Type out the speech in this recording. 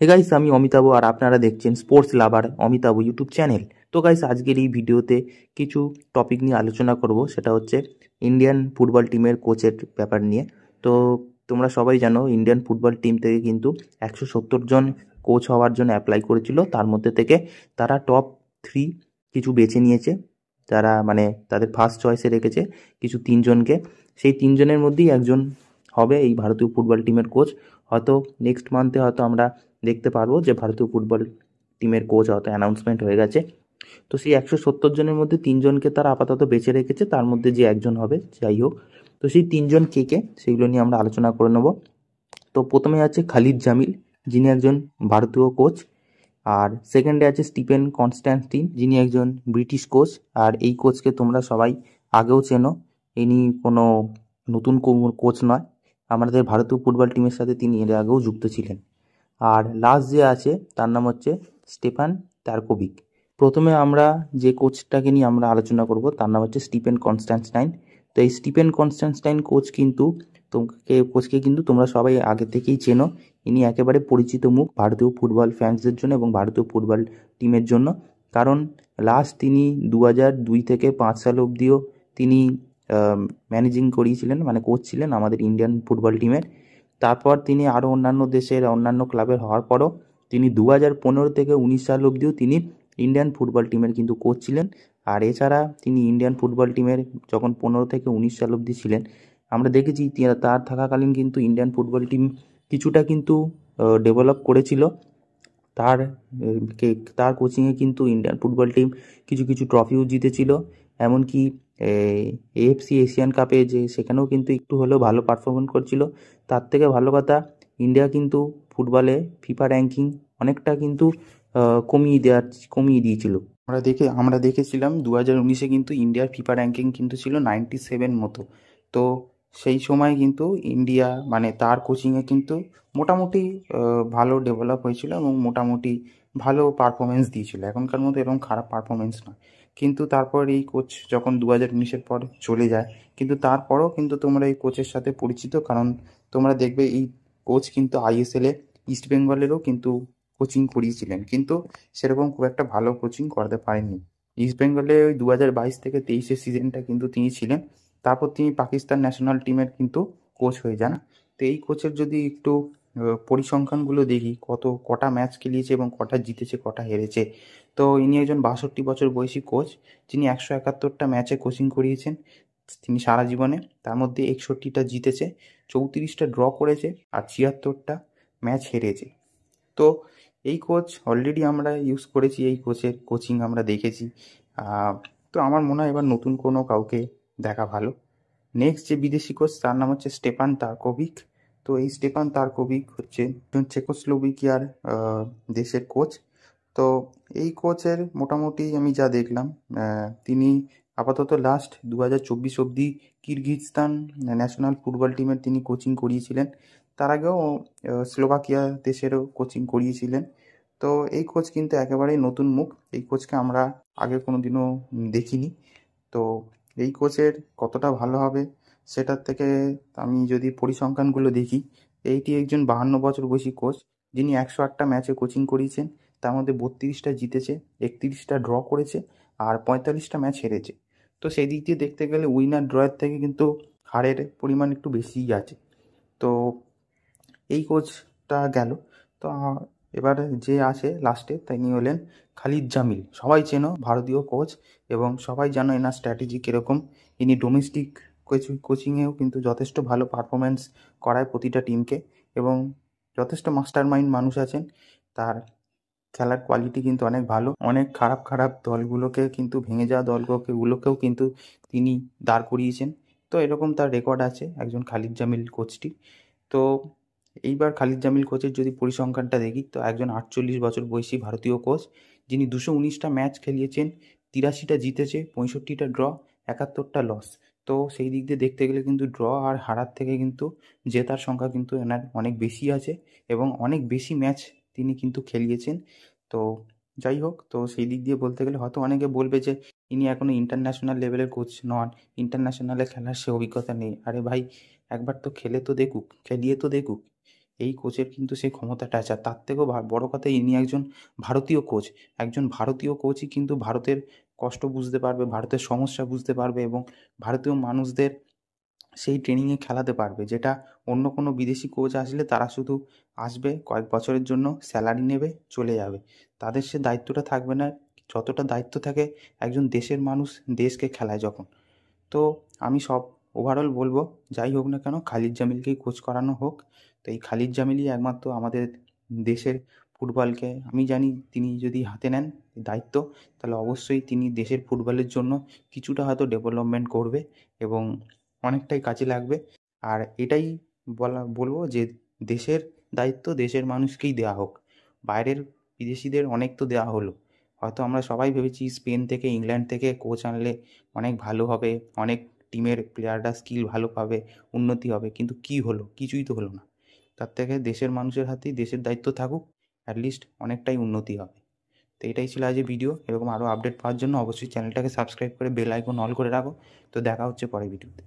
Hey guys, আমি অমিতাভ আর আপনারা দেখছেন স্পোর্টস লাভার অমিতাভ ইউটিউব চ্যানেল। তো গাইস, আজকের এই ভিডিওতে কিছু টপিক নিয়ে আলোচনা করব, সেটা হচ্ছে ইন্ডিয়ান ফুটবল টিমের কোচের ব্যাপার নিয়ে। তো তোমরা সবাই জানো ইন্ডিয়ান ফুটবল টিম থেকে কিন্তু 170 জন কোচ হওয়ার জন্য অ্যাপ্লাই করেছিল। তার মধ্যে থেকে তারা টপ 3 কিছু বেছে নিয়েছে, যারা মানে তাদের ফার্স্ট চয়েসে রেখেছে কিছু 3 জনকে। সেই 3 জনের মধ্যেই একজন হবে এই ভারতীয় ফুটবল টিমের কোচ। হয়তো নেক্সট মান্থে হয়তো আমরা দেখতে পারবো যে ভারতীয় ফুটবল টিমের কোচ হয়তো অ্যানাউন্সমেন্ট হয়ে গেছে। তো সেই 170 জনের মধ্যে 3 জনকে তারা আপাতত বেছে রেখেছে, তার মধ্যে যে একজন হবে যাই হোক। তো সেই 3 জন কে কে সেগুলো নিয়ে আমরা আলোচনা করে নেব। তো প্রথমে আছে খালিদ জামিল, যিনি একজন ভারতীয় কোচ। আর সেকেন্ডে আছে স্টিফেন কনস্ট্যান্টিন, যিনি একজন ব্রিটিশ কোচ। আর এই কোচকে তোমরা সবাই আগেও চেনো, ইনি কোনো নতুন কোচ নয়, আমাদের ভারতীয় ফুটবল টিমের সাথে তিনি এর আগেও যুক্ত ছিলেন। আর লাস্ট যে আছে তার নাম হচ্ছে স্টেফান টারকোভিক। প্রথমে আমরা যে কোচটাকে নিয়ে আমরা আলোচনা করব তার নাম হচ্ছে স্টিফেন কনস্ট্যান্টাইন। তো এই স্টিফেন কনস্ট্যান্টাইন কোচকে কিন্তু তোমরা সবাই আগে থেকেই চেনো। ইনি একেবারে পরিচিত মুখ ভারতীয় ফুটবল ফ্যান্সদের জন্য এবং ভারতীয় ফুটবল টিমের জন্য। কারণ লাস্ট তিনি 2002 থেকে 5 সাল অবধিও তিনি ম্যানেজিং করিয়েছিলেন, মানে কোচ ছিলেন আমাদের ইন্ডিয়ান ফুটবল টিমের। তারপর তিনি আরও অন্যান্য দেশের অন্যান্য ক্লাবের হওয়ার পরও তিনি 2015 থেকে 19 সাল অবধিও তিনি ইন্ডিয়ান ফুটবল টিমের কিন্তু কোচ ছিলেন। আর এছাড়া তিনি ইন্ডিয়ান ফুটবল টিমের যখন 15 থেকে 19 সাল অবধি ছিলেন, আমরা দেখেছি তার থাকাকালীন কিন্তু ইন্ডিয়ান ফুটবল টিম কিছুটা কিন্তু ডেভেলপ করেছিল। তার তার কোচিংয়ে কিন্তু ইন্ডিয়ান ফুটবল টিম কিছু কিছু ট্রফিও জিতেছিল। এমনকি এএফসি এশিয়ান কাপে যে সেখানেও কিন্তু একটু হলেও ভালো পারফরমেন্স করছিল। তার থেকে ভালো কথা, ইন্ডিয়া কিন্তু ফুটবলে ফিফা র্যাঙ্কিং অনেকটা কিন্তু কমিয়ে দিয়েছিল। আমরা দেখেছিলাম 2019-এ কিন্তু ইন্ডিয়ার ফিফা র্যাঙ্কিং কিন্তু ছিল 97 মতো। তো সেই সময় কিন্তু ইন্ডিয়া মানে তার কোচিংয়ে কিন্তু মোটামুটি ভালো ডেভেলপ হয়েছিল এবং মোটামুটি ভালো পারফরমেন্স দিয়েছিল, এখনকার মতো এরকম খারাপ পারফরমেন্স নয়। কিন্তু তারপর এই কোচ যখন 2019-এর পর চলে যায়, কিন্তু তারপরও কিন্তু তোমরা এই কোচের সাথে পরিচিত, কারণ তোমরা দেখবে এই কোচ কিন্তু আইএসএলে ইস্ট বেঙ্গলেরও কিন্তু কোচিং করিয়েছিলেন, কিন্তু সেরকম খুব একটা ভালো কোচিং করাতে পারেননি। ইস্ট বেঙ্গলে ওই 2022 থেকে 23-এর সিজনটা কিন্তু তিনি ছিলেন। তারপর তিনি পাকিস্তান ন্যাশনাল টিমের কিন্তু কোচ হয়ে যান। তো এই কোচের যদি একটু পরিসংখ্যানগুলো দেখি, কটা ম্যাচ খেলিয়েছে এবং কটা জিতেছে কটা হেরেছে। তো ইনি একজন 62 বছর বয়সী কোচ, যিনি 171টা ম্যাচে কোচিং করিয়েছেন তিনি সারা জীবনে। তার মধ্যে 61টা জিতেছে, 34টা ড্র করেছে আর 76টা ম্যাচ হেরেছে। তো এই কোচ অলরেডি আমরা ইউজ করেছি, এই কোচের কোচিং আমরা দেখেছি। তো আমার মনে হয় এবার নতুন কোনো কাউকে দেখা ভালো। নেক্সট যে বিদেশি কোচ তার নাম হচ্ছে স্টেফান টারকোভিক। তো এই স্টেফান টারকোভিক হচ্ছে চেকোস্লোভাকিয়ার দেশের কোচ। তো এই কোচের মোটামুটি আমি যা দেখলাম, তিনি আপাতত লাস্ট 2024 অবধি কিরগিজস্তান ন্যাশনাল ফুটবল টিমের তিনি কোচিং করিয়েছিলেন। তার আগেও স্লোভাকিয়া দেশেরও কোচিং করিয়েছিলেন। তো এই কোচ কিন্তু একেবারেই নতুন মুখ, এই কোচকে আমরা আগে কোনো দিনও দেখিনি। তো এই কোচের কতটা ভালো হবে সেটার থেকে আমি যদি পরিসংখ্যানগুলো দেখি, এইটি একজন 52 বছর বয়সী কোচ, যিনি 108টা ম্যাচে কোচিং করিয়েছেন। তার মধ্যে 32টা জিতেছে, 31টা ড্র করেছে আর 45টা ম্যাচ হেরেছে। তো সেই দিক দিয়ে দেখতে গেলে উইনার ড্রয়ের থেকে কিন্তু হারের পরিমাণ একটু বেশিই আছে। তো এই কোচটা গেল। তো এবার যে আছে লাস্টে তিনি হলেন খালিদ জামিল। সবাই চেনো, ভারতীয় কোচ, এবং সবাই জানো এনার স্ট্র্যাটেজি কীরকম। ইনি ডোমেস্টিক কোচিংয়েও কিন্তু যথেষ্ট ভালো পারফরমেন্স করায় প্রতিটা টিমকে, এবং যথেষ্ট মাস্টার মাইন্ড মানুষ আছেন। তার খেলার কোয়ালিটি কিন্তু অনেক ভালো, অনেক খারাপ খারাপ দলগুলোকে কিন্তু ভেঙে যাওয়া দলগুলোকেও কিন্তু তিনি দাঁড় করিয়েছেন। তো এরকম তার রেকর্ড আছে একজন খালিদ জামিল কোচটি। তো এইবার খালিদ জামিল কোচের যদি পরিসংখ্যানটা দেখি, তো একজন 48 বছর বয়সী ভারতীয় কোচ, যিনি 219টা ম্যাচ খেলিয়েছেন, 83টা জিতেছে, 65টা ড্র, 71টা লস। তো সেই দিক দিয়ে দেখতে গেলে কিন্তু ড্র আর হারার থেকে কিন্তু জেতার সংখ্যা কিন্তু এনার অনেক বেশি আছে, এবং অনেক বেশি ম্যাচ তিনি কিন্তু খেলিয়েছেন। তো যাই হোক, তো সেই দিক দিয়ে বলতে গেলে হয়তো অনেকে বলবে যে ইনি এখনও ইন্টারন্যাশনাল লেভেলের কোচ নন, ইন্টারন্যাশনালে খেলার সে অভিজ্ঞতা নেই। আরে ভাই, একবার তো খেলিয়ে তো দেখুক। এই কোচের কিন্তু সেই ক্ষমতাটা আছে। আর তার থেকেও বড় কথা, ইনি একজন ভারতীয় কোচ। একজন ভারতীয় কোচই কিন্তু ভারতের কষ্ট বুঝতে পারবে, ভারতের সমস্যা বুঝতে পারবে এবং ভারতীয় মানুষদের সেই ট্রেনিংয়ে খেলাতে পারবে, যেটা অন্য কোনো বিদেশি কোচ আসলে তারা শুধু আসবে, কয়েক বছরের জন্য স্যালারি নেবে, চলে যাবে। তাদের সে দায়িত্বটা থাকবে না, যতটা দায়িত্ব থাকে একজন দেশের মানুষ দেশকে খেলায় যখন। তো আমি সব ওভারঅল বলবো, যাই হোক না কেন খালিদ জামিলকেই কোচ করানো হোক। তো এই খালিদ জামিলই একমাত্র আমাদের দেশের ফুটবলকে, আমি জানি তিনি যদি হাতে নেন দায়িত্ব, তাহলে অবশ্যই তিনি দেশের ফুটবলের জন্য কিছুটা হয়তো ডেভেলপমেন্ট করবে এবং অনেকটাই কাজে লাগবে। আর এটাই বলবো যে দেশের দায়িত্ব দেশের মানুষকেই দেওয়া হোক। বাইরের বিদেশিদের অনেক তো দেওয়া হলো, হয়তো আমরা সবাই ভেবেছি স্পেন থেকে ইংল্যান্ড থেকে কোচ আনলে অনেক ভালো হবে, অনেক টিমের প্লেয়াররা স্কিল ভালো পাবে, উন্নতি হবে, কিন্তু কি হলো? কিছুই তো হলো না। তার থেকে দেশের মানুষের হাতেই দেশের দায়িত্ব থাকুক, অ্যাটলিস্ট অনেকটাই উন্নতি হবে। তো এটাই ছিল আজকের ভিডিও। এরকম আরও আপডেট পাওয়ার জন্য অবশ্যই চ্যানেলটাকে সাবস্ক্রাইব করে বেল আইকন অল করে রাখো। তো দেখা হচ্ছে পরের ভিডিওতে।